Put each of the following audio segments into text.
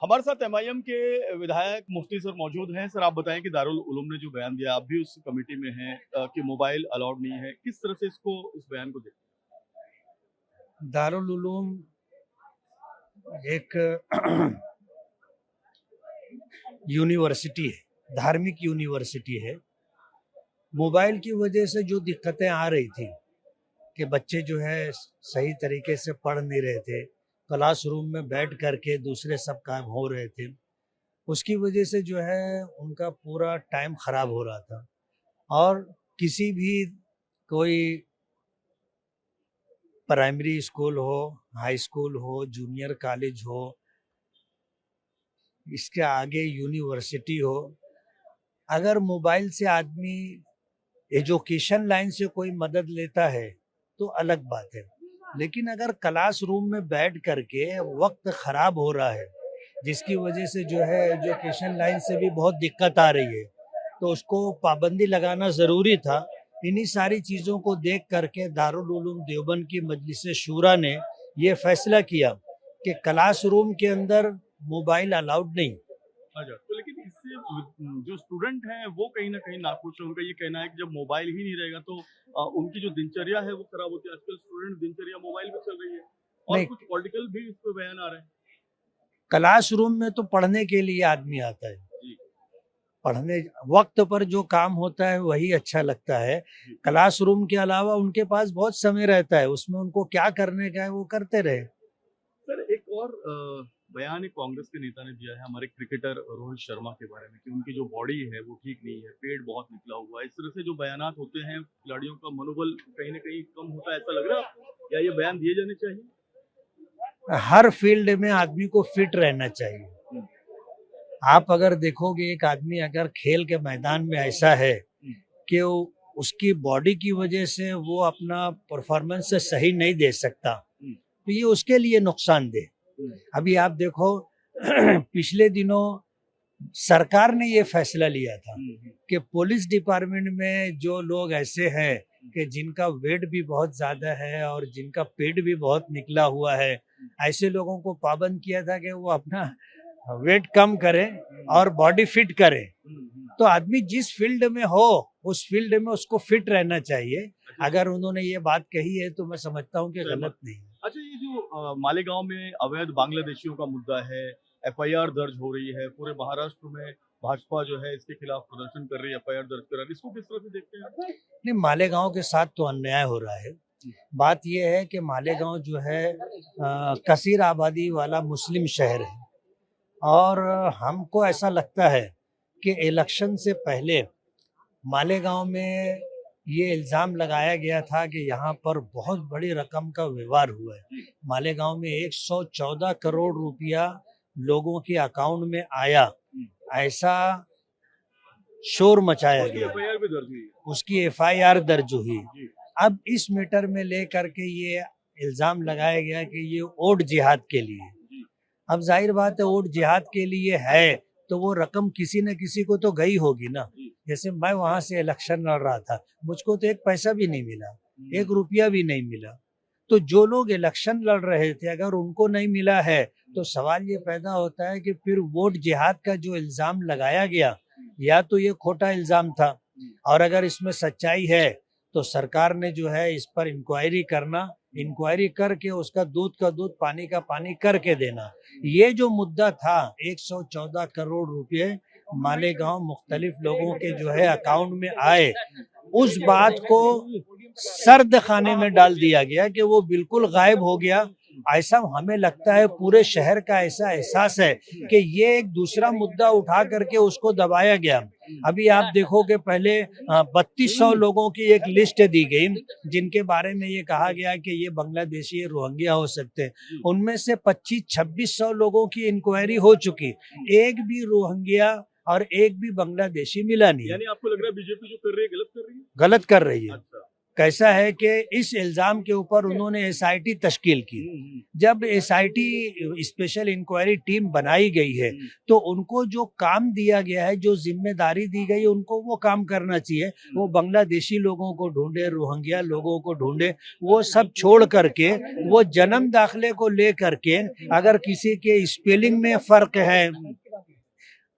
हमारे साथ एमआईएम के विधायक मुफ्ती सर मौजूद हैं। सर, आप बताएं कि दारुल उलूम ने जो बयान दिया, आप भी उस कमेटी में हैं कि मोबाइल अलाउड नहीं है, किस तरह से इस बयान को देखते दारुल उलूम एक यूनिवर्सिटी है, धार्मिक यूनिवर्सिटी है। मोबाइल की वजह से जो दिक्कतें आ रही थी कि बच्चे जो है सही तरीके से पढ़ नहीं रहे थे, क्लासरूम में बैठ करके दूसरे सब काम हो रहे थे, उसकी वजह से जो है उनका पूरा टाइम खराब हो रहा था। और किसी भी कोई प्राइमरी स्कूल हो, हाई स्कूल हो, जूनियर कॉलेज हो, इसके आगे यूनिवर्सिटी हो, अगर मोबाइल से आदमी एजुकेशन लाइन से कोई मदद लेता है तो अलग बात है, लेकिन अगर क्लासरूम में बैठ करके वक्त खराब हो रहा है जिसकी वजह से जो है एजुकेशन लाइन से भी बहुत दिक्कत आ रही है, तो उसको पाबंदी लगाना ज़रूरी था। इन्हीं सारी चीज़ों को देख करके दारुल उलूम देवबंद की मजलिस शूरा ने ये फैसला किया कि क्लासरूम के अंदर मोबाइल अलाउड नहीं। अच्छा, तो लेकिन इससे जो स्टूडेंट हैं वो कहीं ना कहीं नाखुश है। उनका ये कहना है कि जब मोबाइल ही नहीं रहेगा तो उनकी जो दिनचर्या है वो खराब होती है। आजकल स्टूडेंट दिनचर्या मोबाइल में चल रही है और नहीं, कुछ पॉलिटिकल भी इस पे बयान आ रहे हैं। क्लासरूम में तो पढ़ने के लिए आदमी आता है, जी, पढ़ने वक्त पर जो काम होता है वही अच्छा लगता है। जी। क्लासरूम के अलावा उनके पास बहुत समय रहता है, उसमें उनको क्या करने का है वो करते रहे। सर, एक और बयान एक कांग्रेस के नेता ने दिया है हमारे क्रिकेटर रोहित शर्मा के बारे में कि उनकी जो बॉडी है वो ठीक नहीं है, पेट बहुत निकला हुआ है। इस तरह से जो बयानात होते हैं, खिलाड़ियों का मनोबल कहीं ना कहीं कम होता है, ऐसा लग रहा है। या ये बयान दिए जाने चाहिए? हर फील्ड में आदमी को फिट रहना चाहिए। हम्म, आप अगर देखोगे एक आदमी अगर खेल के मैदान में ऐसा है हम्म, कि उसकी बॉडी की वजह से वो अपना परफॉर्मेंस सही नहीं दे सकता, हम्म, तो ये उसके लिए नुकसानदेह। हम्म, अभी आप देखो पिछले दिनों सरकार ने ये फैसला लिया था हम्म, कि पुलिस डिपार्टमेंट में जो लोग ऐसे हैं कि जिनका वेट भी बहुत ज्यादा है और जिनका पेट भी बहुत निकला हुआ है, ऐसे लोगों को पाबंद किया था कि वो अपना वेट कम करें और बॉडी फिट करें। तो आदमी जिस फील्ड में हो उस फील्ड में उसको फिट रहना चाहिए। अगर उन्होंने ये बात कही है तो मैं समझता हूँ कि गलत नहीं है। अच्छा, ये जो मालेगांव में अवैध बांग्लादेशियों का मुद्दा है, एफआईआर दर्ज हो रही है, पूरे महाराष्ट्र में भाजपा जो है इसके खिलाफ प्रदर्शन कर रही है, एफआईआर दर्ज करा रही है, इसको किस तरह से देखते हैं आप? नहीं, मालेगांव के साथ तो अन्याय हो रहा है। बात यह है कि मालेगांव जो है कसीर आबादी वाला मुस्लिम शहर है और हमको ऐसा लगता है कि इलेक्शन से पहले मालेगांव में ये इल्ज़ाम लगाया गया था कि यहाँ पर बहुत बड़ी रकम का व्यवहार हुआ है। मालेगांव में 114 करोड़ रुपया लोगों के अकाउंट में आया, ऐसा शोर मचाया गया, एफआईआर भी दर्ज हुई है। उसकी एफआईआर दर्ज हुई। जी, अब इस मैटर में लेकर के ये इल्ज़ाम लगाया गया कि ये वोट जिहाद के लिए। जी, अब जाहिर बात है वोट जिहाद के लिए है तो वो रकम किसी न किसी को तो गई होगी ना। जी। जैसे मैं वहां से इलेक्शन लड़ रहा था, मुझको तो एक पैसा भी नहीं मिला, एक रुपया भी नहीं मिला। तो जो लोग इलेक्शन लड़ रहे थे अगर उनको नहीं मिला है तो सवाल ये पैदा होता है कि फिर वोट जिहाद का जो इल्ज़ाम लगाया गया या तो ये खोटा इल्ज़ाम था, और अगर इसमें सच्चाई है तो सरकार ने जो है इस पर इंक्वायरी करना, इंक्वायरी करके उसका दूध का दूध पानी का पानी करके देना। ये जो मुद्दा था 114 करोड़ रुपए मालेगांव मुख्तलिफ लोगों के जो है अकाउंट में आए, उस बात को सर्द खाने में डाल दिया गया कि वो बिल्कुल गायब हो गया। ऐसा हमें लगता है पूरे शहर का ऐसा एहसास है कि ये एक दूसरा मुद्दा उठा करके उसको दबाया गया। अभी आप देखोगे पहले 3200 लोगों की एक लिस्ट दी गई जिनके बारे में ये कहा गया कि ये बांग्लादेशी रोहिंग्या हो सकते हैं। उनमें से 2500-2600 लोगों की इंक्वायरी हो चुकी, एक भी रोहिंग्या और एक भी बांग्लादेशी मिला नहीं। यानी आपको लग रहा है बीजेपी जो कर रही है गलत कर रही है? गलत कर रही है। अच्छा। कैसा है कि इस इल्जाम के ऊपर उन्होंने एसआईटी तश्कील की। जब एसआईटी स्पेशल इंक्वायरी टीम बनाई गई है तो उनको जो काम दिया गया है, जो जिम्मेदारी दी गई है, उनको वो काम करना चाहिए। वो बांग्लादेशी लोगों को ढूंढे, रोहिंग्या लोगों को ढूंढे, वो सब छोड़ करके वो जन्म दाखिले को ले करके अगर किसी के स्पेलिंग में फर्क है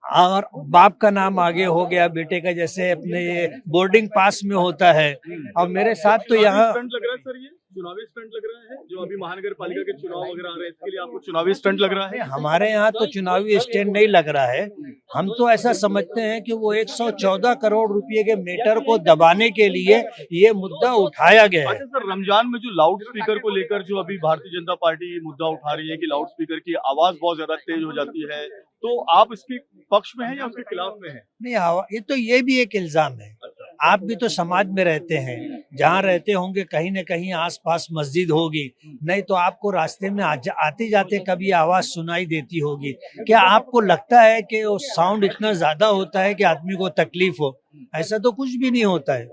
और बाप का नाम आगे हो गया बेटे का, जैसे अपने ये बोर्डिंग पास में होता है। और मेरे साथ तो यहाँ स्टंट लग रहा है सर, ये चुनावी स्टंट लग रहा है जो अभी महानगर पालिका के चुनाव वगैरह आ रहे हैं, इसके लिए आपको चुनावी स्टंट लग रहा है? हमारे यहाँ तो चुनावी स्टैंड नहीं लग रहा है। हम तो ऐसा समझते हैं कि वो 114 करोड़ रुपए के मैटर को दबाने के लिए ये मुद्दा उठाया गया है। अच्छा सर, रमजान में जो लाउड स्पीकर को लेकर जो अभी भारतीय जनता पार्टी मुद्दा उठा रही है कि लाउड स्पीकर की आवाज बहुत ज्यादा तेज हो जाती है, तो आप इसके पक्ष में हैं या उसके खिलाफ में हैं? नहीं, ये भी एक इल्जाम है। आप भी तो समाज में रहते हैं, जहाँ रहते होंगे कहीं न कहीं आसपास मस्जिद होगी, नहीं तो आपको रास्ते में आते जाते कभी आवाज सुनाई देती होगी। क्या आपको लगता है कि वो साउंड इतना ज्यादा होता है कि आदमी को तकलीफ हो? ऐसा तो कुछ भी नहीं होता है।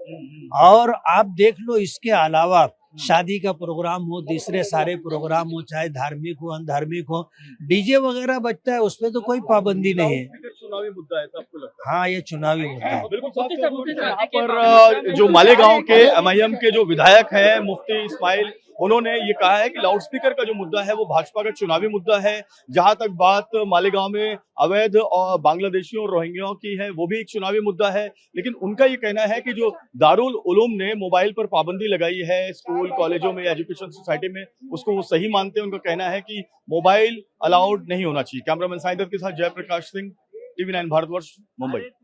और आप देख लो, इसके अलावा शादी का प्रोग्राम हो, दूसरे सारे प्रोग्राम हो, चाहे धार्मिक हो अनधार्मिक हो, डीजे वगैरह बजता है, उसपे तो कोई पाबंदी नहीं है। चुनावी मुद्दा है आपको लगता है? हाँ, ये चुनावी मुद्दा है। बिल्कुल। यहाँ पर जो मालेगांव के एमआईएम के जो विधायक हैं मुफ्ती इस्माइल, उन्होंने ये कहा है कि लाउडस्पीकर का जो मुद्दा है वो भाजपा का चुनावी मुद्दा है। जहां तक बात मालेगांव में अवैध और बांग्लादेशियों और रोहिंग्याओं की है, वो भी एक चुनावी मुद्दा है। लेकिन उनका ये कहना है कि जो दारुल उलूम ने मोबाइल पर पाबंदी लगाई है स्कूल कॉलेजों में, एजुकेशन सोसाइटी में, उसको वो सही मानते हैं। उनका कहना है कि मोबाइल अलाउड नहीं होना चाहिए। कैमरामैन साइदर के साथ जयप्रकाश सिंह, TV9 भारतवर्ष, मुंबई।